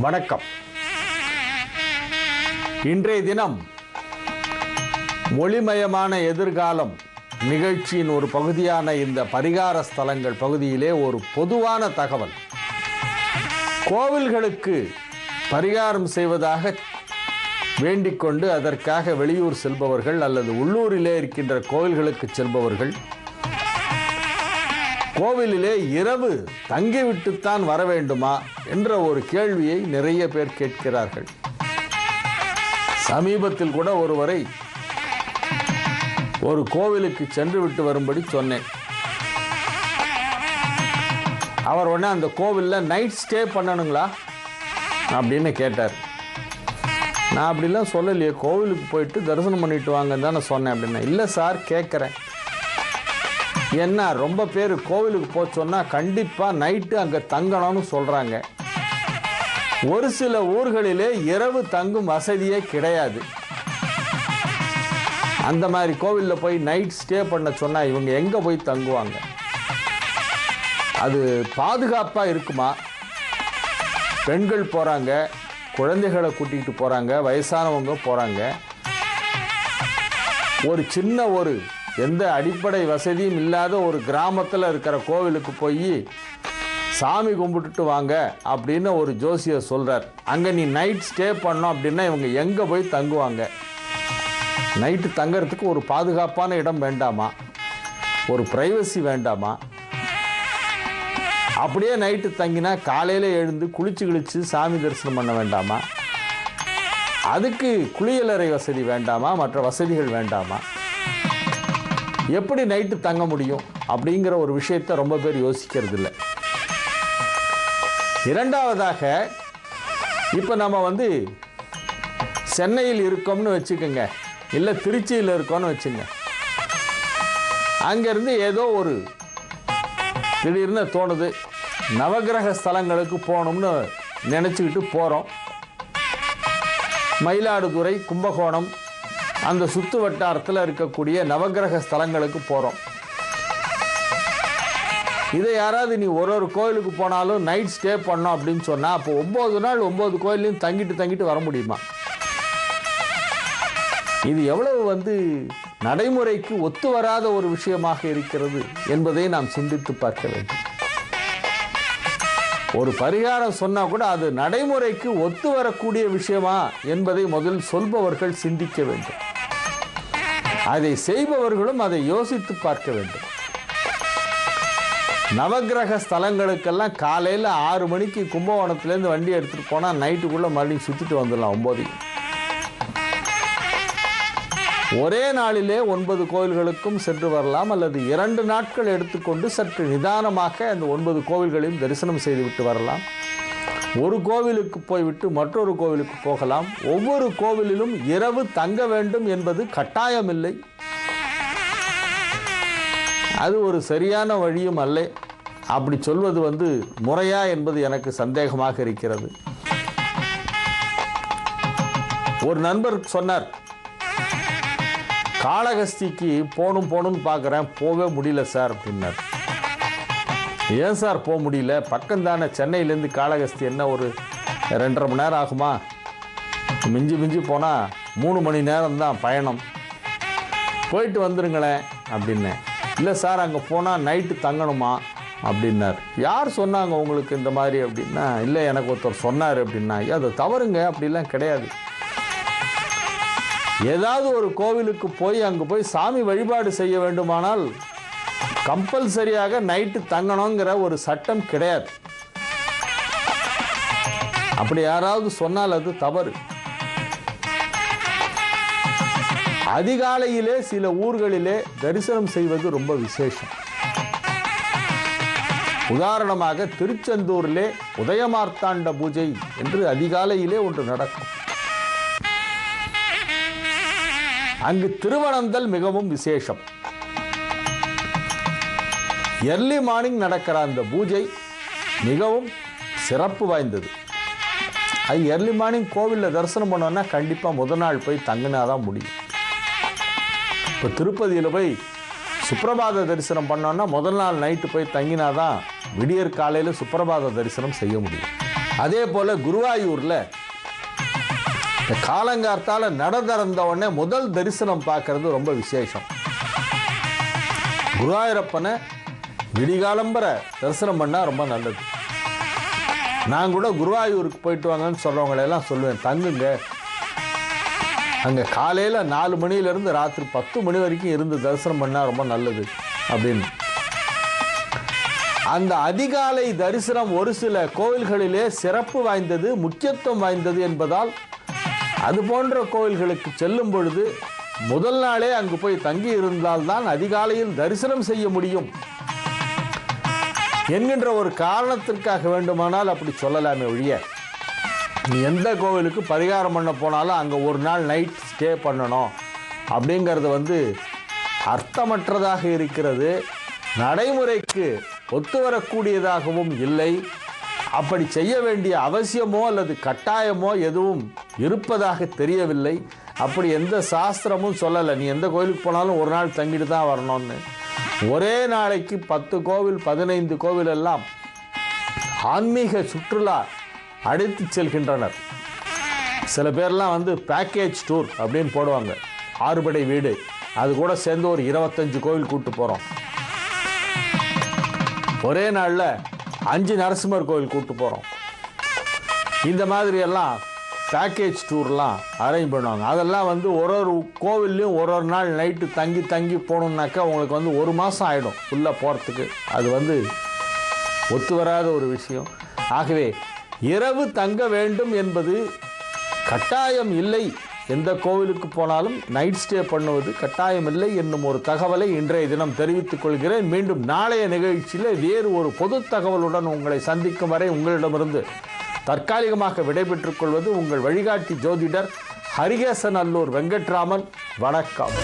வணக்கம். இன்றைய தினம் ஒளிமயமான எதிர்காலம் நிகழ்ச்சியின் ஒரு பகுதியான இந்த பரிகார ஸ்தலங்கள் பகுதியிலே ஒரு பொதுவான தகவல். கோவில்களுக்கு பரிகாரம் செய்வதாக வேண்டிக்கொண்டு அதற்காக வெளியூர் செல்பவர்கள் அல்லது உள்ளூரிலே இருக்கின்ற கோவில்களுக்கு செல்பவர்கள் கோவிலிலே இரவு தங்கிவிட்டுத்தான் வர வேண்டுமா என்ற ஒரு கேள்வியை நிறைய பேர் கேட்கிறார்கள். சமீபத்தில் கூட ஒருவரை ஒரு கோவிலுக்கு சென்று விட்டு வரும்படி சொன்னேன். அவர் உடனே அந்த கோவிலில் நைட் ஸ்டே பண்ணணுங்களா அப்படின்னு கேட்டார். நான் அப்படிலாம் சொல்லலையே, கோவிலுக்கு போயிட்டு தரிசனம் பண்ணிட்டு வாங்க தானே சொன்னேன் அப்படின்னா. இல்லை சார், கேட்குறேன். என்ன ரொம்ப பேர் கோவிலுக்கு போக சொன்னால் கண்டிப்பாக நைட்டு அங்கே தங்கணும்னு சொல்கிறாங்க. ஒரு சில ஊர்களிலே இரவு தங்கும் வசதியே கிடையாது. அந்த மாதிரி கோவிலில் போய் நைட் ஸ்டே பண்ண சொன்னால் இவங்க எங்கே போய் தங்குவாங்க? அது பாதுகாப்பாக இருக்குமா? பெண்கள் போகிறாங்க, குழந்தைகளை கூட்டிகிட்டு போகிறாங்க, வயசானவங்க போகிறாங்க. ஒரு சின்ன எந்த அடிப்படை வசதியும் இல்லாத ஒரு கிராமத்தில் இருக்கிற கோவிலுக்கு போய் சாமி கும்பிட்டுட்டு வாங்க அப்படின்னு ஒரு ஜோசியர் சொல்கிறார். அங்கே நீ நைட் ஸ்டே பண்ணோம் அப்படின்னா இவங்க எங்கே போய் தங்குவாங்க? நைட்டு தங்கிறதுக்கு ஒரு பாதுகாப்பான இடம் வேண்டாமா? ஒரு பிரைவசி வேண்டாமா? அப்படியே நைட்டு தங்கினா காலையில் எழுந்து குளிச்சு சாமி தரிசனம் பண்ண வேண்டாமா? அதுக்கு குளியலறை வசதி வேண்டாமா? மற்ற வசதிகள் வேண்டாமா? எப்படி நைட்டு தங்க முடியும் அப்படிங்கிற ஒரு விஷயத்தை ரொம்ப பேர் யோசிக்கிறது இல்லை. இரண்டாவதாக, இப்போ நம்ம சென்னையில் இருக்கோம்னு வச்சுக்கோங்க, இல்லை திருச்சியில் இருக்கோம்னு வச்சுங்க. அங்கேருந்து ஏதோ ஒரு திடீர்னு தோணுது, நவகிரக ஸ்தலங்களுக்கு போகணும்னு நினச்சிக்கிட்டு போகிறோம். மயிலாடுதுறை, கும்பகோணம் அந்த சுற்று வட்டாரத்தில் இருக்கக்கூடிய நவகிரக ஸ்தலங்களுக்கு போகிறோம். இதை யாராவது நீ ஒரு கோயிலுக்கு போனாலும் நைட் ஸ்டே பண்ணோம் அப்படின்னு சொன்னால் அப்போ 9 நாள் 9 கோயிலையும் தங்கிட்டு வர முடியுமா? இது எவ்வளவு நடைமுறைக்கு ஒத்து வராத ஒரு விஷயமாக இருக்கிறது என்பதை நாம் சிந்தித்து பார்க்க வேண்டும். ஒரு பரிகாரம் சொன்னால் கூட அது நடைமுறைக்கு ஒத்து வரக்கூடிய விஷயமா என்பதை முதல் சொல்பவர்கள் சிந்திக்க வேண்டும். அதை செய்பவர்களும் அதை யோசித்து பார்க்க வேண்டும். நவகிரக ஸ்தலங்களுக்கெல்லாம் காலையில் 6 மணிக்கு கும்பகோணத்துலேருந்து வண்டி எடுத்துகிட்டு போனால் நைட்டுக்குள்ளே மறுபடியும் சுற்றிட்டு வந்துடலாம் 9. ஒரே நாளிலே 9 கோவில்களுக்கும் சென்று வரலாம், அல்லது 2 நாட்கள் எடுத்துக்கொண்டு சற்று நிதானமாக அந்த 9 கோவில்களையும் தரிசனம் செய்துவிட்டு வரலாம். ஒரு கோவிலுக்கு போய்விட்டு மற்றொரு கோவிலுக்கு போகலாம். ஒவ்வொரு கோவிலிலும் இரவு தங்க வேண்டும் என்பது கட்டாயமில்லை. அது ஒரு சரியான வழியும் அல்ல. அப்படி சொல்வது முறையா என்பது எனக்கு சந்தேகமாக இருக்கிறது. ஒரு நண்பர் சொன்னார், காளகஸ்திக்கு போகணும்னு பார்க்குறேன், போகவே முடியல சார் அப்படின்னார். ஏன் சார் போக முடியல? பக்கம் தானே, சென்னையிலேருந்து காளகஸ்தி என்ன ஒரு 2.5 மணி நேரம் ஆகுமா? மிஞ்சி போனால் 3 மணி நேரம் தான் பயணம், போயிட்டு வந்துருங்களேன் அப்படின்னேன். இல்லை சார், அங்கே போனால் நைட்டு தங்கணுமா அப்படின்னார். யார் சொன்னாங்க உங்களுக்கு இந்த மாதிரி அப்படின்னா? இல்லை, எனக்கு ஒருத்தர் சொன்னார் அப்படின்னா. அது தவறுங்க, அப்படிலாம் கிடையாது. ஏதாவது ஒரு கோவிலுக்கு போய் அங்கே போய் சாமி வழிபாடு செய்ய வேண்டுமானால் கம்பல்சரியாக நைட்டு தங்கணுங்கிற ஒரு சட்டம் கிடையாது. அப்படி யாராவது சொன்னால் அது தவறு. அதிகாலையிலே சில ஊர்களிலே தரிசனம் செய்வது ரொம்ப விசேஷம். உதாரணமாக திருச்செந்தூரிலே உதயமார்த்தாண்ட பூஜை என்று அதிகாலையிலே ஒன்று நடக்கும். அங்கு திருவனந்தல் மிகவும் விசேஷம். எர்லி மார்னிங் நடக்கிற அந்த பூஜை மிகவும் சிறப்பு வாய்ந்தது. அது எர்லி மார்னிங் கோவிலில் தரிசனம் பண்ணோன்னா கண்டிப்பாக முதல் நாள் போய் தங்கினாதான் முடியும். இப்போ திருப்பதியில் போய் சுப்பிரபாத தரிசனம் பண்ணோன்னா முதல் நாள் நைட்டு போய் தங்கினாதான் விடியற் காலையில் சுப்பிரபாத தரிசனம் செய்ய முடியும். அதே போல் குருவாயூரில் காலங்கார்த்தால நட திறந்த உடனே முதல் தரிசனம் பார்க்கறது ரொம்ப விசேஷம். குருவாயூரப்பனை விடிகாலம்பர தரிசனம் பண்ணால் ரொம்ப நல்லது. நான் கூட குருவாயூருக்கு போயிட்டு வாங்கன்னு சொல்கிறவங்களெல்லாம் சொல்லுவேன், தங்குங்க, அங்கே காலையில் 4 மணிலேருந்து ராத்திரி 10 மணி வரைக்கும் இருந்து தரிசனம் பண்ணால் ரொம்ப நல்லது அப்படின்னு. அந்த அதிகாலை தரிசனம் ஒரு சில கோவில்களிலே சிறப்பு வாய்ந்தது, முக்கியத்துவம் வாய்ந்தது என்பதால் அது போன்ற கோவில்களுக்கு செல்லும் பொழுது முதல் நாளே அங்கு போய் தங்கி இருந்தால்தான் அதிகாலையில் தரிசனம் செய்ய முடியும் என்கின்ற ஒரு காரணத்திற்காக வேண்டுமானால் அப்படி சொல்லலாமே ஒழிய, நீ எந்த கோவிலுக்கு பரிகாரம் பண்ண போனாலும் அங்கே ஒரு நாள் நைட் ஸ்டே பண்ணணும் அப்படிங்கிறது அர்த்தமற்றதாக இருக்கிறது, நடைமுறைக்கு ஒத்து வரக்கூடியதாகவும் இல்லை. அப்படி செய்ய வேண்டிய அவசியமோ அல்லது கட்டாயமோ எதுவும் இருப்பதாக தெரியவில்லை. அப்படி எந்த சாஸ்திரமும் சொல்லலை, நீ எந்த கோவிலுக்கு போனாலும் ஒரு நாள் தங்கிட்டு தான் வரணும்னு. ஒரே நாளைக்கு 10 கோவில் 15 கோவில் எல்லாம் ஆன்மீக சுற்றுலா அழைத்து செல்கின்றனர். சில பேர்லாம் பேக்கேஜ் டூர் அப்படின்னு போடுவாங்க, 6 படை வீடு, அது கூட சேர்ந்து ஒரு 25 கோவில் கூட்டு போகிறோம். ஒரே நாளில் 5 நரசிம்மர் கோவில் கூட்டு போகிறோம். இந்த மாதிரி எல்லாம் பேக்கேஜ் டூர்லாம் அரேஞ்ச் பண்ணுவாங்க. அதெல்லாம் ஒரு ஒரு கோவில்லையும் ஒரு ஒரு நாள் நைட்டு தங்கி போகணுன்னாக்கா உங்களுக்கு 1 மாதம் ஆகிடும் உள்ளே போகிறதுக்கு. அது ஒத்து வராத ஒரு விஷயம். ஆகவே இரவு தங்க வேண்டும் என்பது கட்டாயம் இல்லை. எந்த கோவிலுக்கு போனாலும் நைட் ஸ்டே பண்ணுவது கட்டாயம் இல்லை என்னும் ஒரு தகவலை இன்றைய தினம் தெரிவித்துக் கொள்கிறேன். மீண்டும் நாளைய நிகழ்ச்சியில் வேறு ஒரு பொது தகவலுடன் உங்களை சந்திக்கும் வரை உங்களிடமிருந்து தற்காலிகமாக விடைபெற்றுக் கொள்வது உங்கள் வழிகாட்டி ஜோதிடர் ஹரிகேசநல்லூர் வெங்கட்ராமன். வணக்கம்.